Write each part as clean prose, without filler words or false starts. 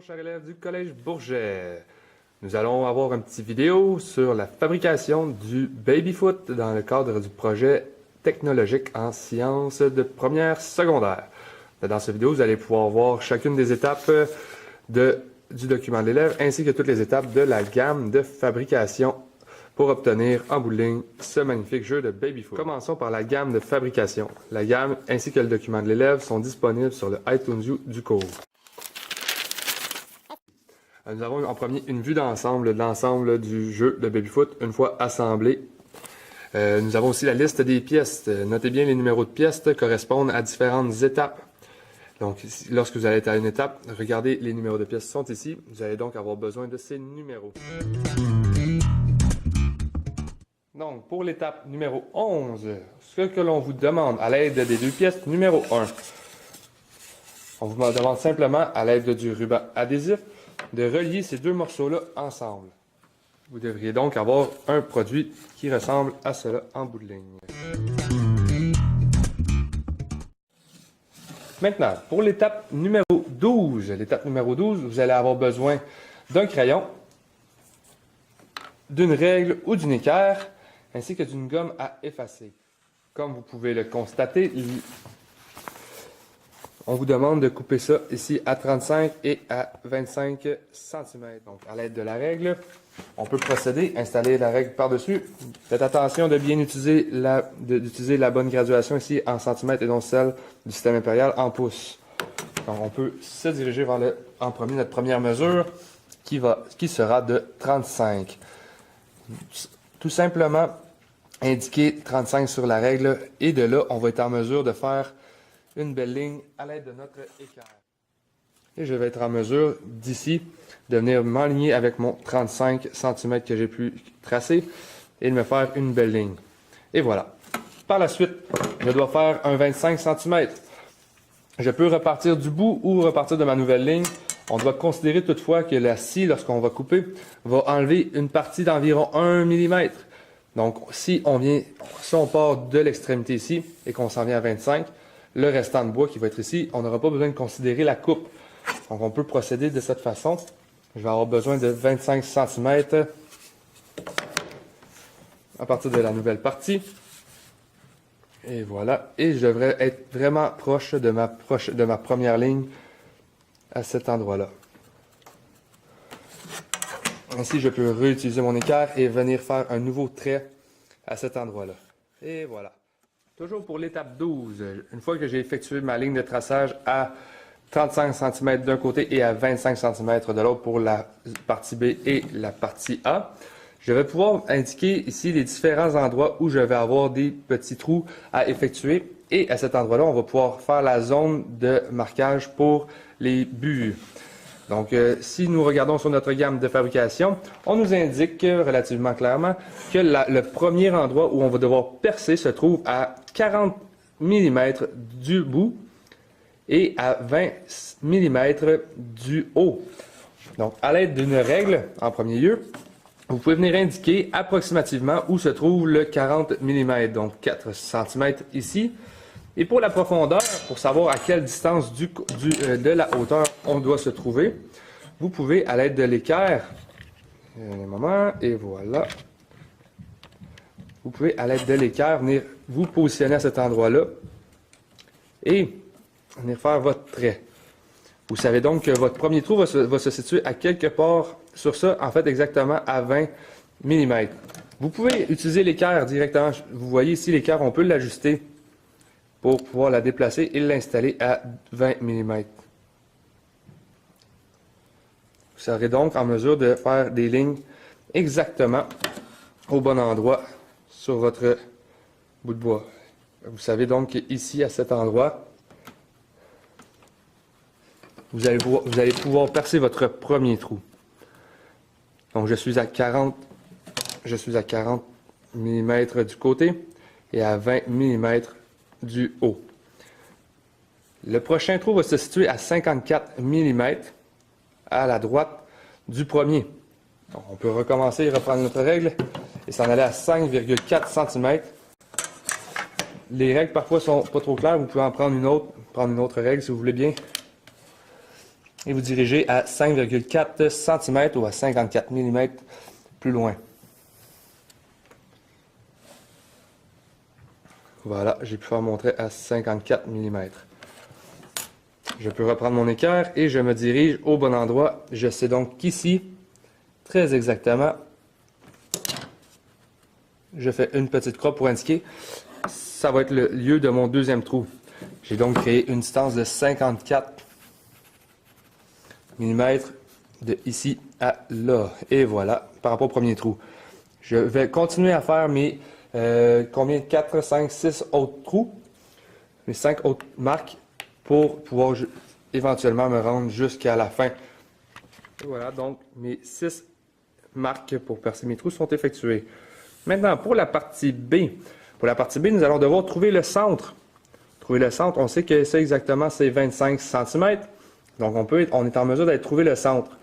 Bonjour chers élèves du Collège Bourget. Nous allons avoir une petite vidéo sur la fabrication du baby-foot dans le cadre du projet technologique en sciences de première secondaire. Dans cette vidéo, vous allez pouvoir voir chacune des étapes du document de l'élève ainsi que toutes les étapes de la gamme de fabrication pour obtenir en bout de ligne ce magnifique jeu de baby-foot. Commençons par la gamme de fabrication. La gamme ainsi que le document de l'élève sont disponibles sur le iTunes U du cours. Nous avons en premier une vue d'ensemble de l'ensemble du jeu de baby-foot une fois assemblé. Nous avons aussi la liste des pièces. Notez bien les numéros de pièces correspondent à différentes étapes. Donc, lorsque vous allez être à une étape, regardez les numéros de pièces sont ici. Vous allez donc avoir besoin de ces numéros. Donc, pour l'étape numéro 11, ce que l'on vous demande à l'aide des deux pièces, numéro 1, on vous demande simplement à l'aide du ruban adhésif de relier ces deux morceaux-là ensemble. Vous devriez donc avoir un produit qui ressemble à cela en bout de ligne. Maintenant, pour l'étape numéro 12, vous allez avoir besoin d'un crayon, d'une règle ou d'une équerre, ainsi que d'une gomme à effacer. Comme vous pouvez le constater, on vous demande de couper ça ici à 35 et à 25 cm. Donc, à l'aide de la règle, on peut procéder, installer la règle par-dessus. Faites attention de bien utiliser la bonne graduation ici en centimètres et non celle du système impérial en pouces. Donc, on peut se diriger vers notre première mesure qui sera de 35. Tout simplement, indiquer 35 sur la règle et de là, on va être en mesure de faire une belle ligne à l'aide de notre équerre. Et je vais être en mesure d'ici de venir m'aligner avec mon 35 cm que j'ai pu tracer et de me faire une belle ligne. Et voilà. Par la suite, je dois faire un 25 cm. Je peux repartir du bout ou repartir de ma nouvelle ligne. On doit considérer toutefois que la scie, lorsqu'on va couper, va enlever une partie d'environ 1 mm. Donc, si on part de l'extrémité ici et qu'on s'en vient à 25, le restant de bois qui va être ici, on n'aura pas besoin de considérer la coupe. Donc, on peut procéder de cette façon. Je vais avoir besoin de 25 cm à partir de la nouvelle partie. Et voilà. Et je devrais être vraiment proche de ma première ligne à cet endroit-là. Ainsi, je peux réutiliser mon équerre et venir faire un nouveau trait à cet endroit-là. Et voilà. Toujours pour l'étape 12, une fois que j'ai effectué ma ligne de traçage à 35 cm d'un côté et à 25 cm de l'autre pour la partie B et la partie A, je vais pouvoir indiquer ici les différents endroits où je vais avoir des petits trous à effectuer. Et à cet endroit-là, on va pouvoir faire la zone de marquage pour les buts. Donc, si nous regardons sur notre gamme de fabrication, on nous indique relativement clairement que le premier endroit où on va devoir percer se trouve à 40 mm du bout et à 20 mm du haut. Donc, à l'aide d'une règle, en premier lieu, vous pouvez venir indiquer approximativement où se trouve le 40 mm, donc 4 cm ici. Et pour la profondeur, pour savoir à quelle distance de la hauteur on doit se trouver, vous pouvez, à l'aide de l'équerre, un moment, et voilà, vous pouvez, à l'aide de l'équerre, venir vous positionner à cet endroit-là et venir faire votre trait. Vous savez donc que votre premier trou va se situer à quelque part sur ça, en fait exactement à 20 mm. Vous pouvez utiliser l'équerre directement. Vous voyez ici l'équerre, on peut l'ajuster pour pouvoir la déplacer et l'installer à 20 mm. Vous serez donc en mesure de faire des lignes exactement au bon endroit sur votre bout de bois. Vous savez donc qu'ici, à cet endroit, vous allez pouvoir percer votre premier trou. Donc, je suis à 40 mm du côté et à 20 mm du haut. Le prochain trou va se situer à 54 mm à la droite du premier. Donc, on peut recommencer, reprendre notre règle et s'en aller à 5,4 cm. Les règles parfois sont pas trop claires, vous pouvez en prendre une autre règle si vous voulez bien. et vous dirigez à 5,4 cm ou à 54 mm plus loin. Voilà, j'ai pu faire mon trait à 54 mm. Je peux reprendre mon équerre et je me dirige au bon endroit. Je sais donc qu'ici, très exactement, je fais une petite croix pour indiquer. Ça va être le lieu de mon deuxième trou. J'ai donc créé une distance de 54 mm de ici à là. Et voilà, par rapport au premier trou. Je vais continuer à faire mes 4, 5, 6 autres trous, mes 5 autres marques pour pouvoir éventuellement me rendre jusqu'à la fin. Et voilà, donc mes 6 marques pour percer mes trous sont effectuées. Maintenant, pour la partie B. Pour la partie B, nous allons devoir trouver le centre. Trouver le centre, on sait que ça exactement, c'est 25 cm. Donc, on est en mesure d'aller trouver le centre.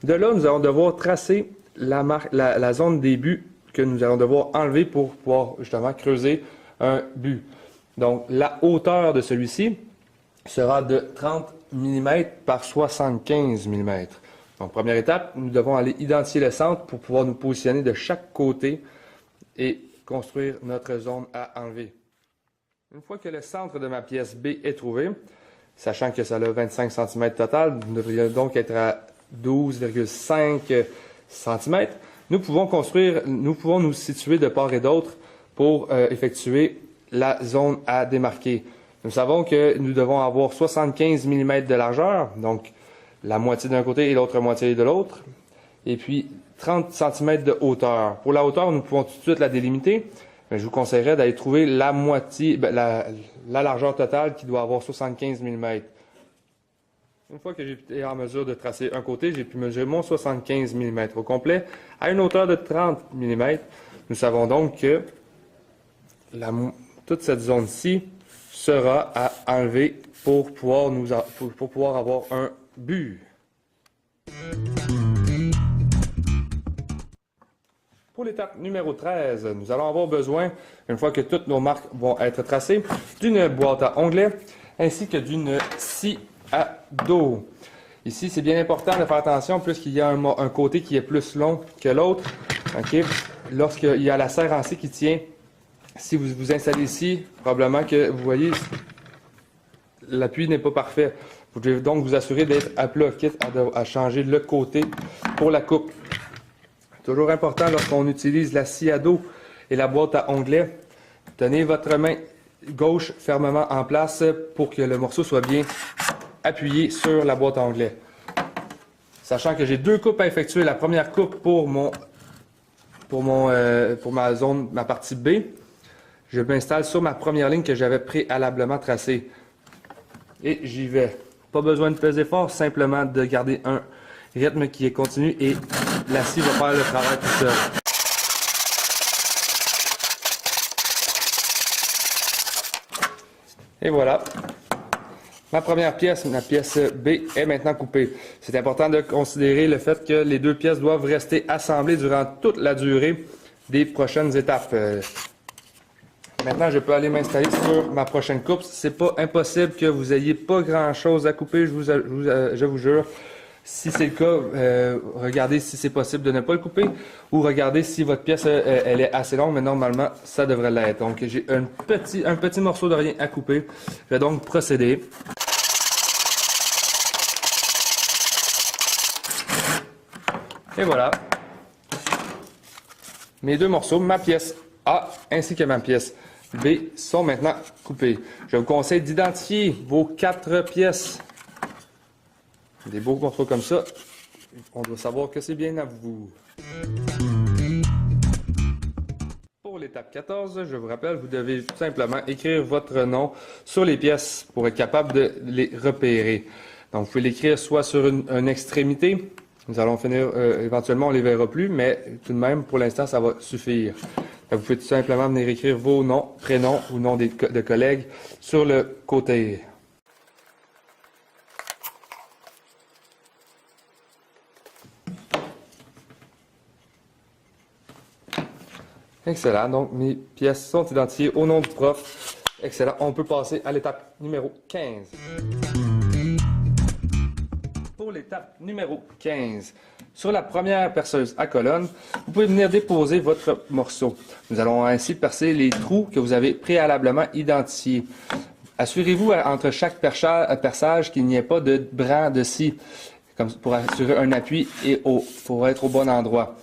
De là, nous allons devoir tracer la zone des buts que nous allons devoir enlever pour pouvoir justement creuser un but. Donc, la hauteur de celui-ci sera de 30 mm par 75 mm. Donc, première étape, nous devons aller identifier le centre pour pouvoir nous positionner de chaque côté et construire notre zone à enlever. Une fois que le centre de ma pièce B est trouvé, sachant que ça a 25 cm total, nous devrions donc être à 12,5 cm, nous pouvons nous situer de part et d'autre pour effectuer la zone à démarquer. Nous savons que nous devons avoir 75 mm de largeur, donc la moitié d'un côté et l'autre moitié de l'autre, et puis 30 cm de hauteur. Pour la hauteur, nous pouvons tout de suite la délimiter, mais je vous conseillerais d'aller trouver la moitié, la largeur totale qui doit avoir 75 mm. Une fois que j'ai été en mesure de tracer un côté, j'ai pu mesurer mon 75 mm au complet à une hauteur de 30 mm. Nous savons donc que toute cette zone-ci sera à enlever pour pouvoir avoir un but. Pour l'étape numéro 13, nous allons avoir besoin, une fois que toutes nos marques vont être tracées, d'une boîte à onglets ainsi que d'une scie à dos. Ici, c'est bien important de faire attention puisqu'il y a un côté qui est plus long que l'autre. Okay? Lorsqu'il y a la serre en scie qui tient, si vous vous installez ici, probablement que vous voyez, l'appui n'est pas parfait. Vous devez donc vous assurer d'être à plat, quitte à changer le côté pour la coupe. Toujours important lorsqu'on utilise la scie à dos et la boîte à onglets, tenez votre main gauche fermement en place pour que le morceau soit bien appuyé sur la boîte à onglets. Sachant que j'ai deux coupes à effectuer. La première coupe pour ma partie B, je m'installe sur ma première ligne que j'avais préalablement tracée. Et j'y vais. Pas besoin de peser fort, simplement de garder un rythme qui est continu et la scie va faire le travail tout seul. Et voilà. Ma première pièce, ma pièce B, est maintenant coupée. C'est important de considérer le fait que les deux pièces doivent rester assemblées durant toute la durée des prochaines étapes. Maintenant, je peux aller m'installer sur ma prochaine coupe. C'est pas impossible que vous ayez pas grand-chose à couper, je vous jure. Si c'est le cas, regardez si c'est possible de ne pas le couper ou regardez si votre pièce elle est assez longue, mais normalement, ça devrait l'être. Donc, j'ai un petit morceau de rien à couper. Je vais donc procéder. Et voilà. Mes deux morceaux, ma pièce A ainsi que ma pièce B, sont maintenant coupés. Je vous conseille d'identifier vos 4 pièces. Des beaux morceaux comme ça, on doit savoir que c'est bien à vous. Pour l'étape 14, je vous rappelle, vous devez tout simplement écrire votre nom sur les pièces pour être capable de les repérer. Donc, vous pouvez l'écrire soit sur une extrémité. Nous allons finir, éventuellement, on ne les verra plus, mais tout de même, pour l'instant, ça va suffire. Donc, vous pouvez tout simplement venir écrire vos noms, prénoms ou noms de collègues sur le côté. Excellent. Donc, mes pièces sont identifiées au nom du prof. Excellent. On peut passer à l'étape numéro 15. Pour l'étape numéro 15, sur la première perceuse à colonne, vous pouvez venir déposer votre morceau. Nous allons ainsi percer les trous que vous avez préalablement identifiés. Assurez-vous entre chaque perçage qu'il n'y ait pas de brin de scie, comme pour assurer un appui et pour être au bon endroit.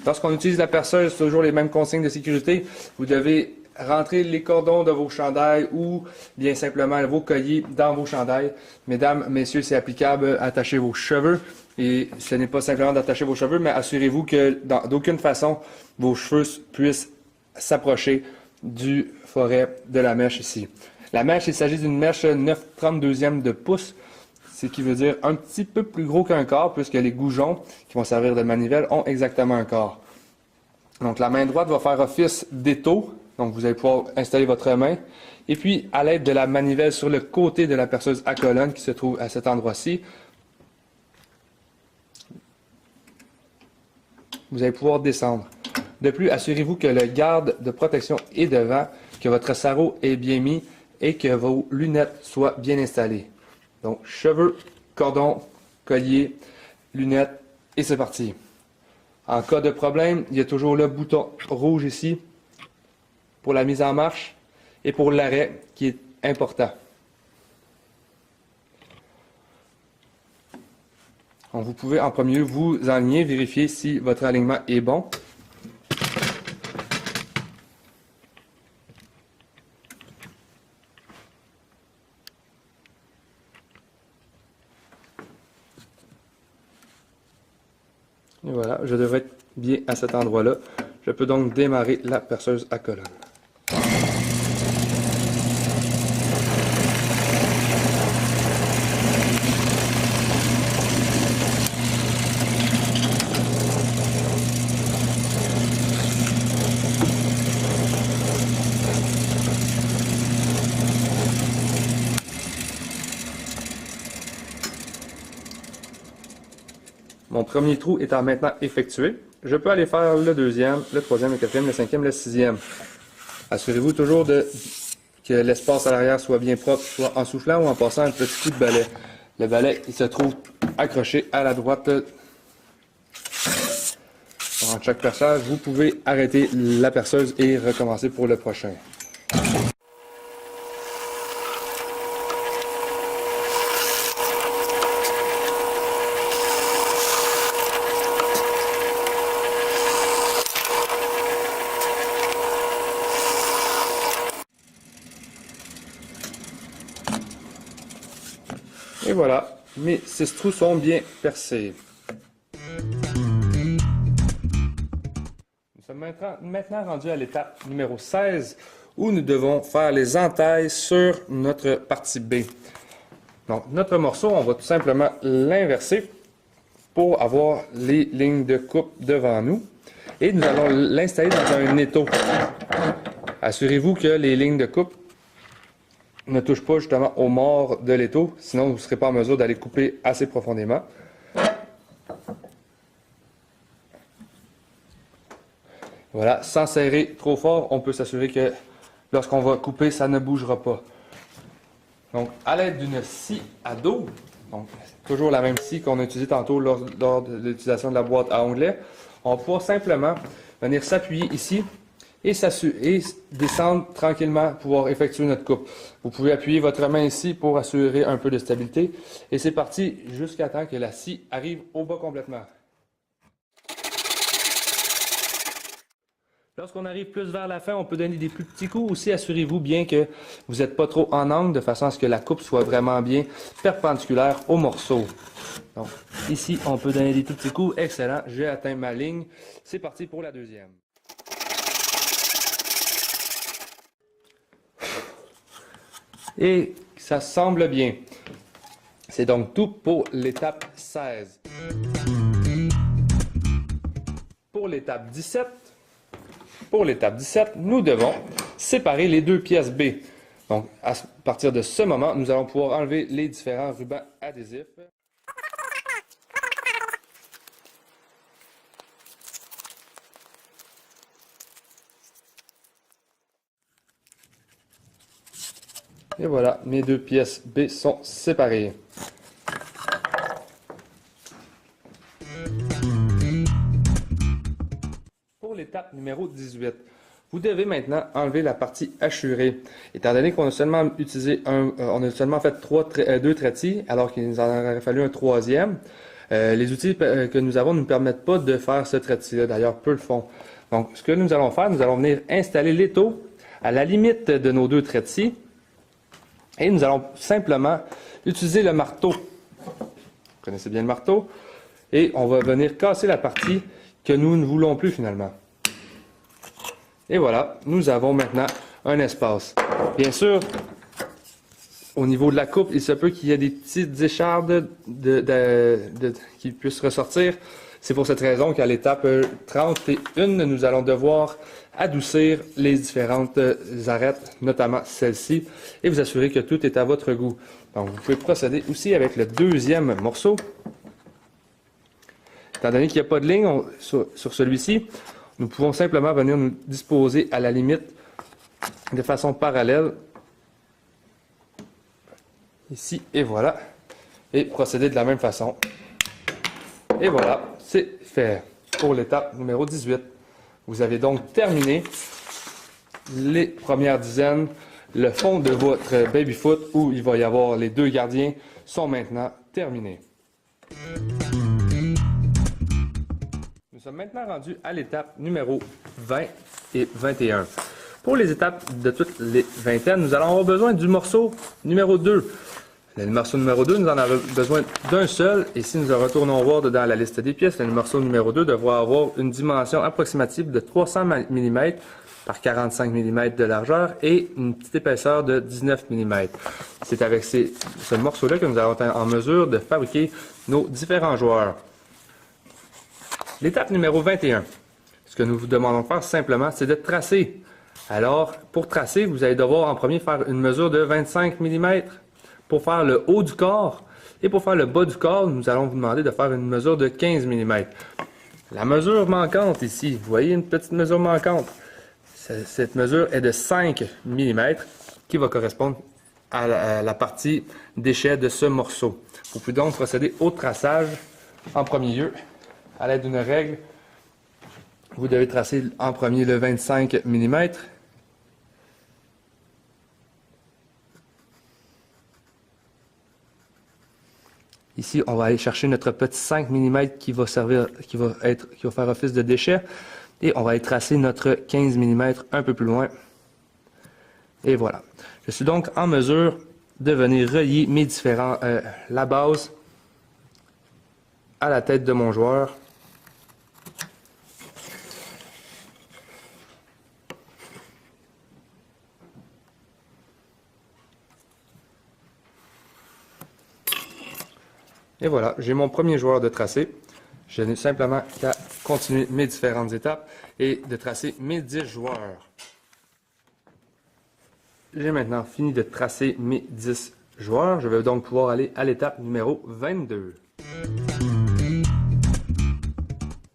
Lorsqu'on utilise la perceuse, toujours les mêmes consignes de sécurité. Vous devez rentrer les cordons de vos chandails ou bien simplement vos colliers dans vos chandails. Mesdames, messieurs, c'est applicable, attachez vos cheveux. Et ce n'est pas simplement d'attacher vos cheveux, mais assurez-vous que d'aucune façon vos cheveux puissent s'approcher du forêt de la mèche ici. La mèche, il s'agit d'une mèche 9/32 de pouce, ce qui veut dire un petit peu plus gros qu'un quart, puisque les goujons qui vont servir de manivelle ont exactement un quart. Donc la main droite va faire office d'étau, donc vous allez pouvoir installer votre main, et puis à l'aide de la manivelle sur le côté de la perceuse à colonne qui se trouve à cet endroit-ci, vous allez pouvoir descendre. De plus, assurez-vous que le garde de protection est devant, que votre sarrau est bien mis et que vos lunettes soient bien installées. Donc, cheveux, cordon, collier, lunettes, et c'est parti. En cas de problème, il y a toujours le bouton rouge ici pour la mise en marche et pour l'arrêt qui est important. Donc, vous pouvez en premier lieu vous aligner, vérifier si votre alignement est bon. Et voilà, je devrais être bien à cet endroit-là. Je peux donc démarrer la perceuse à colonne. Mon premier trou étant maintenant effectué, je peux aller faire le deuxième, le troisième, le quatrième, le cinquième, le sixième. Assurez-vous toujours que l'espace à l'arrière soit bien propre, soit en soufflant ou en passant un petit coup de balai. Le balai, il se trouve accroché à la droite. Dans chaque perçage, vous pouvez arrêter la perceuse et recommencer pour le prochain. Et voilà, mes 6 trous sont bien percés. Nous sommes maintenant rendus à l'étape numéro 16 où nous devons faire les entailles sur notre partie B. Donc, notre morceau, on va tout simplement l'inverser pour avoir les lignes de coupe devant nous. Et nous allons l'installer dans un étau. Assurez-vous que les lignes de coupe ne touche pas justement au mort de l'étau, sinon vous ne serez pas en mesure d'aller couper assez profondément. Voilà, sans serrer trop fort, on peut s'assurer que lorsqu'on va couper, ça ne bougera pas. Donc, à l'aide d'une scie à dos, donc toujours la même scie qu'on a utilisée tantôt lors de l'utilisation de la boîte à onglets, on va simplement venir s'appuyer ici et descendre tranquillement pour pouvoir effectuer notre coupe. Vous pouvez appuyer votre main ici pour assurer un peu de stabilité. Et c'est parti jusqu'à temps que la scie arrive au bas complètement. Lorsqu'on arrive plus vers la fin, on peut donner des plus petits coups. Aussi, assurez-vous bien que vous n'êtes pas trop en angle de façon à ce que la coupe soit vraiment bien perpendiculaire au morceau. Donc, ici, on peut donner des tout petits coups. Excellent, j'ai atteint ma ligne. C'est parti pour la deuxième. Et ça semble bien. C'est donc tout pour l'étape 16. Pour l'étape 17, nous devons séparer les deux pièces B. Donc, à partir de ce moment, nous allons pouvoir enlever les différents rubans adhésifs. Et voilà, mes deux pièces B sont séparées. l'étape numéro 18, vous devez maintenant enlever la partie hachurée. Étant donné qu'on a seulement utilisé on a seulement fait deux trétis, alors qu'il nous en aurait fallu un troisième, les outils que nous avons ne nous permettent pas de faire ce trétis-là. D'ailleurs, peu le font. Donc, ce que nous allons faire, nous allons venir installer l'étau à la limite de nos deux trétis. Et nous allons simplement utiliser le marteau. Vous connaissez bien le marteau. Et on va venir casser la partie que nous ne voulons plus finalement. Et voilà, nous avons maintenant un espace. Bien sûr, au niveau de la coupe, il se peut qu'il y ait des petites échardes qui puissent ressortir. C'est pour cette raison qu'à l'étape 31, nous allons devoir adoucir les différentes arêtes, notamment celle-ci, et vous assurer que tout est à votre goût. Donc, vous pouvez procéder aussi avec le deuxième morceau. Étant donné qu'il n'y a pas de ligne sur celui-ci, nous pouvons simplement venir nous disposer à la limite de façon parallèle. Ici, et voilà. Et procéder de la même façon. Et voilà, c'est fait pour l'étape numéro 18. Vous avez donc terminé les premières dizaines. Le fond de votre baby-foot, où il va y avoir les deux gardiens, sont maintenant terminés. Nous sommes maintenant rendus à l'étape numéro 20 et 21. Pour les étapes de toutes les vingtaines, nous allons avoir besoin du morceau numéro 2. Le morceau numéro 2, nous en avons besoin d'un seul. Et si nous retournons voir dans la liste des pièces, le morceau numéro 2 devra avoir une dimension approximative de 300 mm par 45 mm de largeur et une petite épaisseur de 19 mm. C'est avec ce morceau-là que nous allons être en mesure de fabriquer nos différents joueurs. L'étape numéro 21. Ce que nous vous demandons de faire simplement, c'est de tracer. Alors, pour tracer, vous allez devoir en premier faire une mesure de 25 mm pour faire le haut du corps. Et pour faire le bas du corps, nous allons vous demander de faire une mesure de 15 mm. La mesure manquante ici, vous voyez une petite mesure manquante. Cette mesure est de 5 mm qui va correspondre à la partie déchet de ce morceau. Vous pouvez donc procéder au traçage en premier lieu à l'aide d'une règle. Vous devez tracer en premier le 25 mm. Ici, on va aller chercher notre petit 5 mm qui va faire office de déchet. Et on va aller tracer notre 15 mm un peu plus loin. Et voilà. Je suis donc en mesure de venir relier mes la base à la tête de mon joueur. Et voilà, j'ai mon premier joueur de tracé. Je n'ai simplement qu'à continuer mes différentes étapes et de tracer mes 10 joueurs. J'ai maintenant fini de tracer mes 10 joueurs. Je vais donc pouvoir aller à l'étape numéro 22.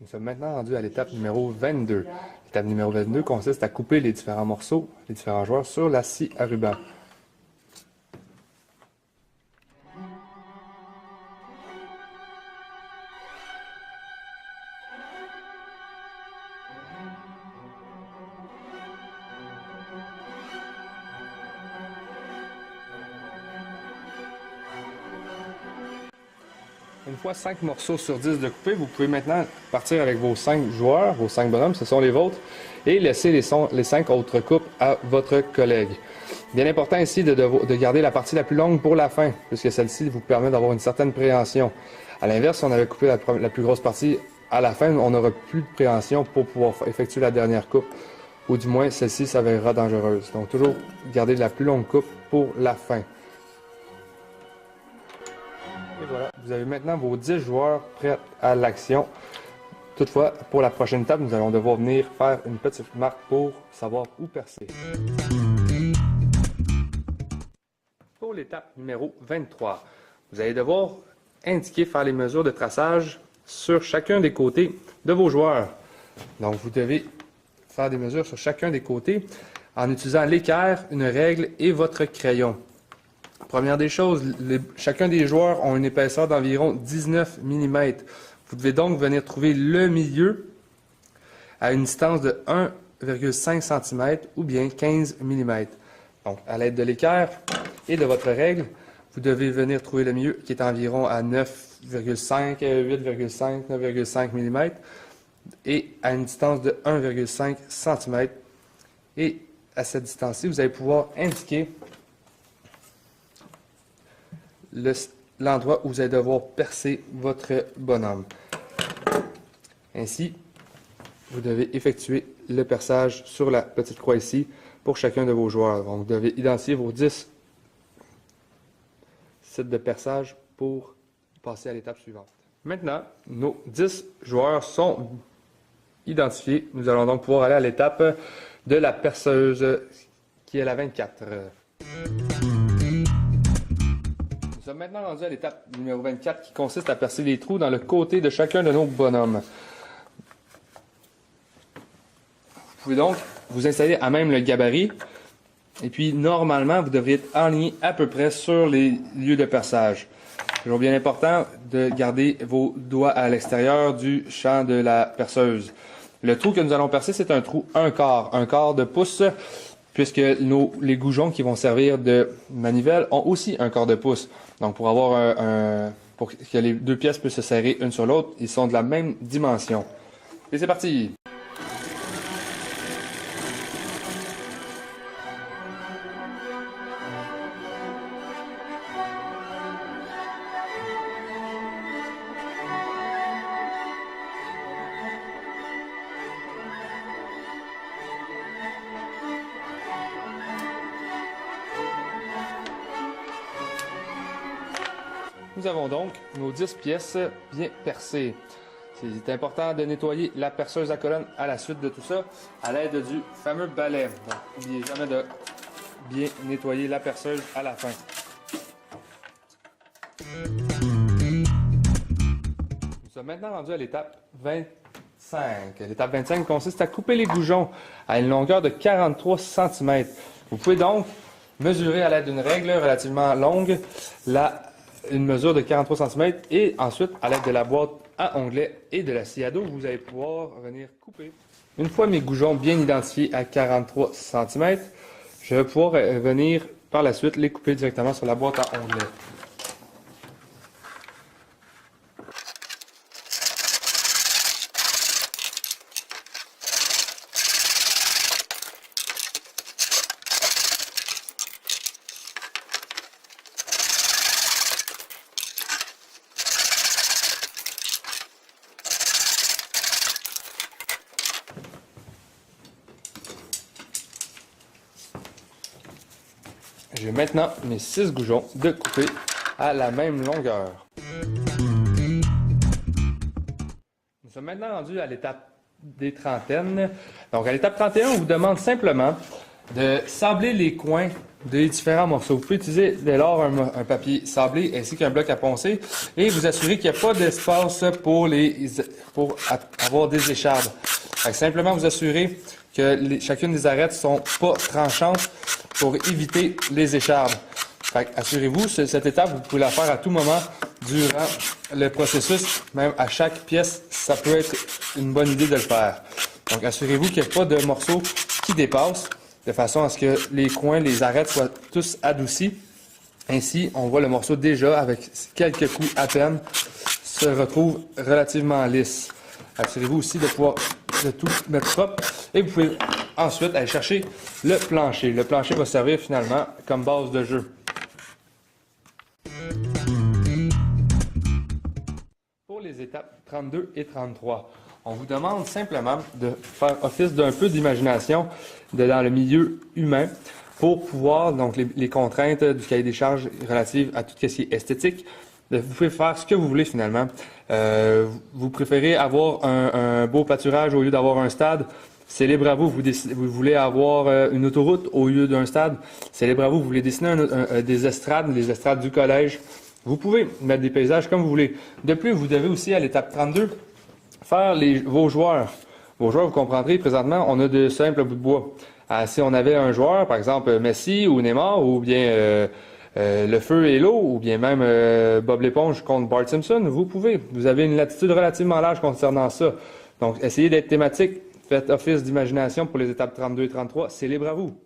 Nous sommes maintenant rendus à l'étape numéro 22. L'étape numéro 22 consiste à couper les différents morceaux, les différents joueurs sur la scie à ruban. Une fois 5 morceaux sur 10 de coupés, vous pouvez maintenant partir avec vos 5 joueurs, vos 5 bonhommes, ce sont les vôtres, et laisser les 5 autres coupes à votre collègue. Bien important ici de garder la partie la plus longue pour la fin, puisque celle-ci vous permet d'avoir une certaine préhension. À l'inverse, si on avait coupé la plus grosse partie à la fin, on n'aura plus de préhension pour pouvoir effectuer la dernière coupe, ou du moins celle-ci s'avérera dangereuse. Donc toujours garder la plus longue coupe pour la fin. Et voilà, vous avez maintenant vos 10 joueurs prêts à l'action. Toutefois, pour la prochaine étape, nous allons devoir venir faire une petite marque pour savoir où percer. Pour l'étape numéro 23, vous allez devoir faire les mesures de traçage sur chacun des côtés de vos joueurs. Donc, vous devez faire des mesures sur chacun des côtés en utilisant l'équerre, une règle et votre crayon. Première des choses, chacun des joueurs ont une épaisseur d'environ 19 mm. Vous devez donc venir trouver le milieu à une distance de 1,5 cm ou bien 15 mm. Donc, à l'aide de l'équerre et de votre règle, vous devez venir trouver le milieu qui est environ à 9,5, 8,5, 9,5 mm et à une distance de 1,5 cm. Et à cette distance-ci, vous allez pouvoir indiquer l'endroit où vous allez devoir percer votre bonhomme. Ainsi, vous devez effectuer le perçage sur la petite croix ici pour chacun de vos joueurs. Donc, vous devez identifier vos 10 sites de perçage pour passer à l'étape suivante. Maintenant, nos 10 joueurs sont identifiés. Nous allons donc pouvoir aller à l'étape de la perceuse qui est la 24. Nous sommes maintenant rendus à l'étape numéro 24 qui consiste à percer les trous dans le côté de chacun de nos bonhommes. Vous pouvez donc vous installer à même le gabarit et puis normalement vous devriez être aligné à peu près sur les lieux de perçage. Toujours bien important de garder vos doigts à l'extérieur du champ de la perceuse. Le trou que nous allons percer, c'est un trou un quart de pouce, puisque les goujons qui vont servir de manivelle ont aussi un quart de pouce. Donc pour avoir pour que les deux pièces puissent se serrer une sur l'autre, ils sont de la même dimension. Et c'est parti! Nous avons donc nos 10 pièces bien percées. C'est important de nettoyer la perceuse à colonne à la suite de tout ça à l'aide du fameux balai. Donc, n'oubliez jamais de bien nettoyer la perceuse à la fin. Nous sommes maintenant rendus à l'étape 25. L'étape 25 consiste à couper les goujons à une longueur de 43 cm. Vous pouvez donc mesurer à l'aide d'une règle relativement longue une mesure de 43 cm et ensuite, à l'aide de la boîte à onglets et de la scie à dos, vous allez pouvoir venir couper. Une fois mes goujons bien identifiés à 43 cm, je vais pouvoir venir par la suite les couper directement sur la boîte à onglets. J'ai maintenant mes 6 goujons de couper à la même longueur. Nous sommes maintenant rendus à l'étape des trentaines. Donc à l'étape 31, on vous demande simplement de sabler les coins des différents morceaux. Vous pouvez utiliser dès lors un papier sablé ainsi qu'un bloc à poncer et vous assurer qu'il n'y a pas d'espace pour avoir des échardes. Simplement vous assurer que chacune des arêtes sont pas tranchantes pour éviter les échardes. Assurez-vous, cette étape, vous pouvez la faire à tout moment durant le processus, même à chaque pièce, ça peut être une bonne idée de le faire. Donc assurez-vous qu'il n'y ait pas de morceaux qui dépassent, de façon à ce que les coins, les arêtes soient tous adoucis. Ainsi, on voit le morceau déjà, avec quelques coups à peine, se retrouve relativement lisse. Assurez-vous aussi de pouvoir tout mettre propre et vous pouvez ensuite aller chercher le plancher. Le plancher va servir finalement comme base de jeu. Pour les étapes 32 et 33, on vous demande simplement de faire office d'un peu d'imagination dans le milieu humain pour pouvoir, donc les contraintes du cahier des charges relatives à tout ce qui est esthétique, vous pouvez faire ce que vous voulez finalement. Vous préférez avoir un beau pâturage au lieu d'avoir un stade, c'est libre à vous. Vous voulez avoir une autoroute au lieu d'un stade, c'est libre à vous. Vous voulez dessiner des estrades, les estrades du collège. Vous pouvez mettre des paysages comme vous voulez. De plus, vous devez aussi, à l'étape 32, faire vos joueurs. Vos joueurs, vous comprendrez, présentement, on a de simples bouts de bois. Si on avait un joueur, par exemple Messi ou Neymar, ou bien le feu et l'eau, ou bien même Bob l'éponge contre Bart Simpson, vous avez une latitude relativement large concernant ça. Donc, essayez d'être thématique. Faites office d'imagination pour les étapes 32 et 33. C'est libre à vous.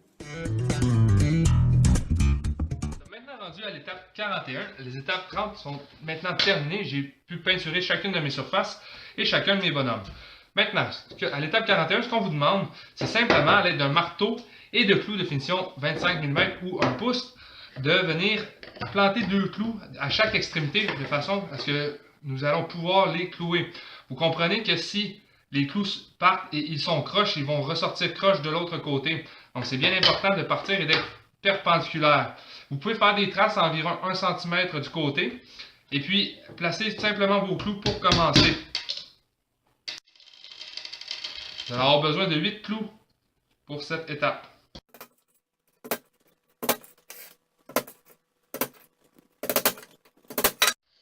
Maintenant rendu à l'étape 41, les étapes 30 sont maintenant terminées. J'ai pu peinturer chacune de mes surfaces et chacun de mes bonhommes. Maintenant, à l'étape 41, ce qu'on vous demande, c'est simplement à l'aide d'un marteau et de clous de finition 25 mm ou 1 pouce, de venir planter 2 clous à chaque extrémité de façon à ce que nous allons pouvoir les clouer. Vous comprenez que si les clous partent et ils sont croches, ils vont ressortir croches de l'autre côté. Donc c'est bien important de partir et d'être perpendiculaire. Vous pouvez faire des traces à environ 1 cm du côté et puis placer simplement vos clous pour commencer. Vous allez avoir besoin de 8 clous pour cette étape.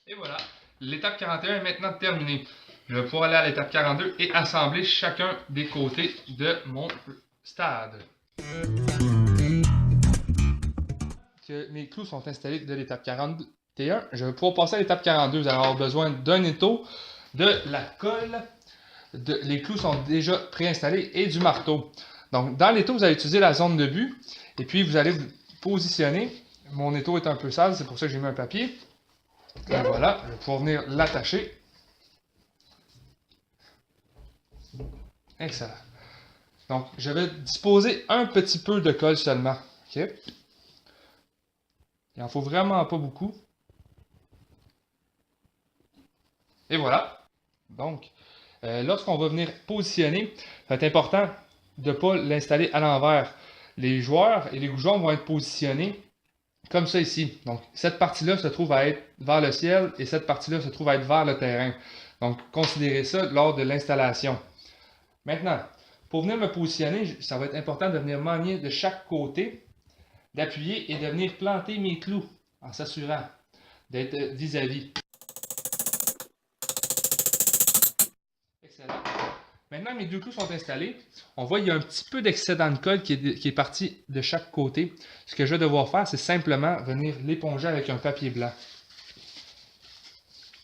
Et voilà, l'étape 41 est maintenant terminée. Je vais pouvoir aller à l'étape 42 et assembler chacun des côtés de mon stade. Que mes clous sont installés de l'étape 41, je vais pouvoir passer à l'étape 42. Vous allez avoir besoin d'un étau, de la colle, les clous sont déjà préinstallés et du marteau. Donc dans l'étau, vous allez utiliser la zone de but et puis vous allez vous positionner. Mon étau est un peu sale, c'est pour ça que j'ai mis un papier. Et voilà, je vais pouvoir venir l'attacher. Excellent. Donc, je vais disposer un petit peu de colle seulement. OK? Il n'en faut vraiment pas beaucoup. Et voilà. Donc, lorsqu'on va venir positionner, c'est important de ne pas l'installer à l'envers. Les joueurs et les goujons vont être positionnés comme ça ici. Donc, cette partie-là se trouve à être vers le ciel et cette partie-là se trouve à être vers le terrain. Donc, considérez ça lors de l'installation. Maintenant, pour venir me positionner, ça va être important de venir manier de chaque côté, d'appuyer et de venir planter mes clous en s'assurant d'être vis-à-vis. Excellent. Maintenant, mes 2 clous sont installés. On voit qu'il y a un petit peu d'excédent de colle qui est parti de chaque côté. Ce que je vais devoir faire, c'est simplement venir l'éponger avec un papier blanc.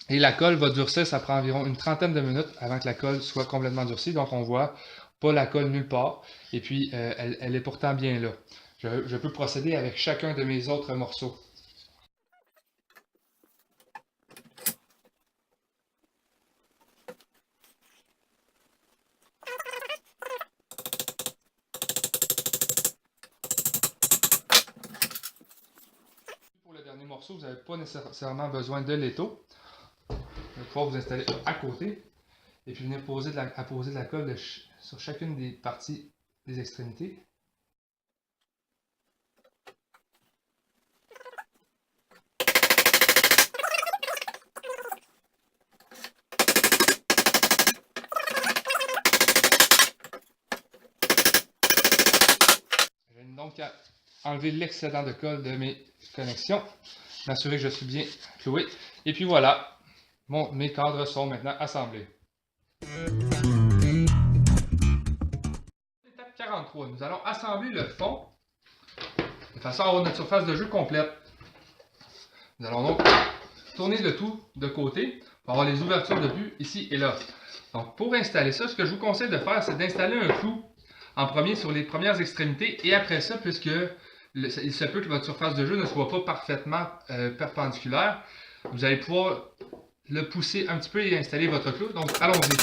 Et la colle va durcir, ça prend environ une trentaine de minutes avant que la colle soit complètement durcie. Donc on voit pas la colle nulle part. Et puis elle est pourtant bien là. Je peux procéder avec chacun de mes autres morceaux. Pour le dernier morceau, vous n'avez pas nécessairement besoin de l'étau. Vous allez pouvoir vous installer à côté et puis venir poser de la colle sur chacune des parties des extrémités. J'ai donc à enlever l'excédent de colle de mes connexions, m'assurer que je suis bien cloué. Et puis voilà. Mes cadres sont maintenant assemblés. Étape 43, nous allons assembler le fond de façon à avoir notre surface de jeu complète. Nous allons donc tourner le tout de côté pour avoir les ouvertures de but ici et là. Donc pour installer ça, ce que je vous conseille de faire, c'est d'installer un clou en premier sur les premières extrémités et après ça, puisque il se peut que votre surface de jeu ne soit pas parfaitement perpendiculaire, vous allez pouvoir le pousser un petit peu et installer votre clou. Donc, allons-y.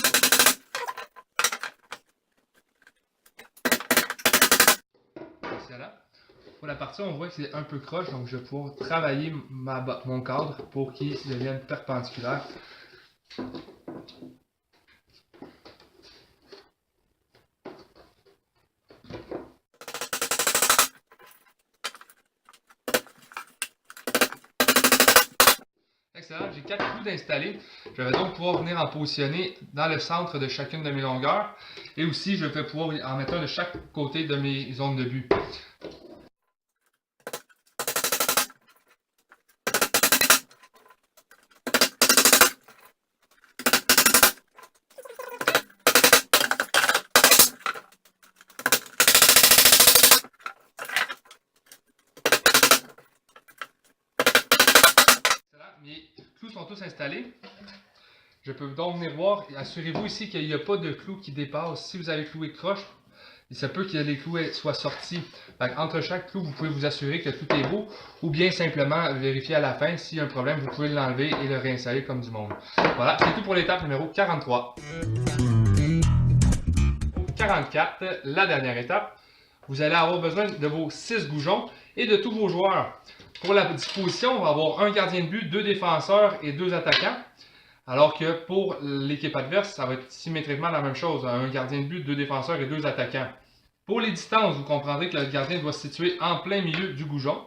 Excellent. Pour la partie, on voit que c'est un peu croche, donc je vais pouvoir travailler mon cadre pour qu'il devienne perpendiculaire. Excellent, j'ai 4 clous d'installer. Je vais donc pouvoir venir en positionner dans le centre de chacune de mes longueurs. Et aussi, je vais pouvoir en mettre un de chaque côté de mes zones de but. Mes clous sont tous installés. Je peux donc venir voir. Assurez-vous ici qu'il n'y a pas de clou qui dépasse. Si vous avez cloué croche, il se peut que les clous soient sortis. Entre chaque clou, vous pouvez vous assurer que tout est beau ou bien simplement vérifier à la fin. S'il y a un problème, vous pouvez l'enlever et le réinstaller comme du monde. Voilà, c'est tout pour l'étape numéro 43. 44, la dernière étape. Vous allez avoir besoin de vos 6 goujons et de tous vos joueurs. Pour la disposition, on va avoir un gardien de but, 2 défenseurs et 2 attaquants. Alors que pour l'équipe adverse, ça va être symétriquement la même chose. Un gardien de but, 2 défenseurs et 2 attaquants. Pour les distances, vous comprendrez que le gardien doit se situer en plein milieu du goujon.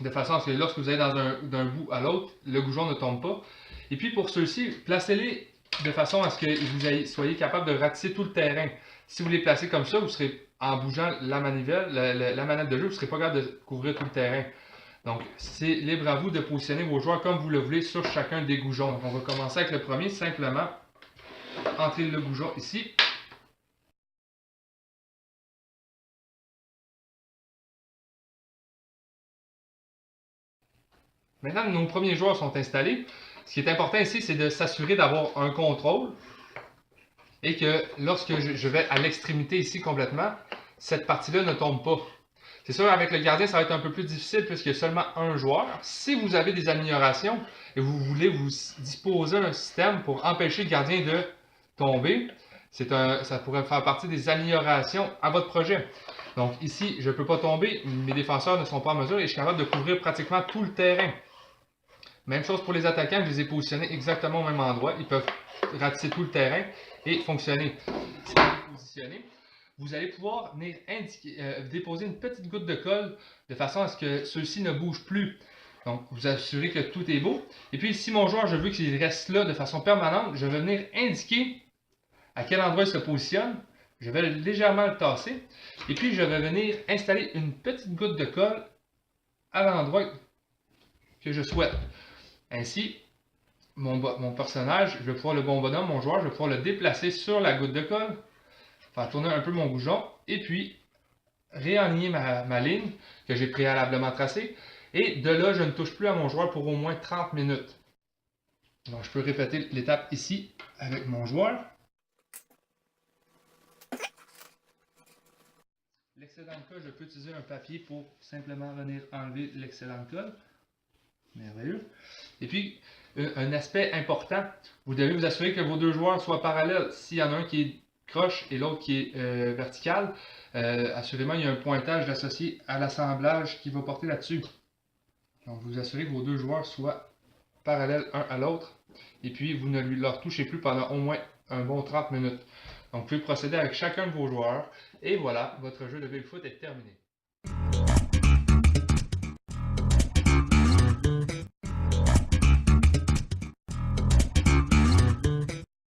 De façon à ce que lorsque vous allez d'un bout à l'autre, le goujon ne tombe pas. Et puis pour ceux-ci, placez-les de façon à ce que vous soyez capable de ratisser tout le terrain. Si vous les placez comme ça, vous serez, en bougeant la manivelle, la manette de jeu, vous ne serez pas capable de couvrir tout le terrain. Donc, c'est libre à vous de positionner vos joueurs comme vous le voulez sur chacun des goujons. Donc, on va commencer avec le premier, simplement entrer le goujon ici. Maintenant, nos premiers joueurs sont installés. Ce qui est important ici, c'est de s'assurer d'avoir un contrôle et que lorsque je vais à l'extrémité ici complètement, cette partie-là ne tombe pas. C'est sûr, avec le gardien, ça va être un peu plus difficile puisqu'il y a seulement un joueur. Si vous avez des améliorations et vous voulez vous disposer d'un système pour empêcher le gardien de tomber, ça pourrait faire partie des améliorations à votre projet. Donc ici, je ne peux pas tomber, mes défenseurs ne sont pas en mesure et je suis capable de couvrir pratiquement tout le terrain. Même chose pour les attaquants, je les ai positionnés exactement au même endroit. Ils peuvent ratisser tout le terrain et fonctionner. Si vous les positionnez, vous allez pouvoir venir déposer une petite goutte de colle de façon à ce que ceux-ci ne bougent plus. Donc, vous assurez que tout est beau. Et puis, si mon joueur, je veux qu'il reste là de façon permanente, je vais venir indiquer à quel endroit il se positionne. Je vais légèrement le tasser. Et puis, je vais venir installer une petite goutte de colle à l'endroit que je souhaite. Ainsi, mon personnage, je vais pouvoir le bon bonhomme, mon joueur, je vais pouvoir le déplacer sur la goutte de colle, faire tourner un peu mon goujon, et puis réaligner ma ligne que j'ai préalablement tracée. Et de là, je ne touche plus à mon joueur pour au moins 30 minutes. Donc, je peux répéter l'étape ici avec mon joueur. L'excédent de colle, je peux utiliser un papier pour simplement venir enlever l'excédent de colle. Merveilleux. Et puis, un aspect important, vous devez vous assurer que vos deux joueurs soient parallèles. S'il y en a un qui est croche et l'autre qui est vertical, assurément, il y a un pointage associé à l'assemblage qui va porter là-dessus. Donc, vous assurez que vos deux joueurs soient parallèles un à l'autre. Et puis, vous ne leur touchez plus pendant au moins un bon 30 minutes. Donc, vous pouvez procéder avec chacun de vos joueurs. Et voilà, votre jeu de Bigfoot est terminé.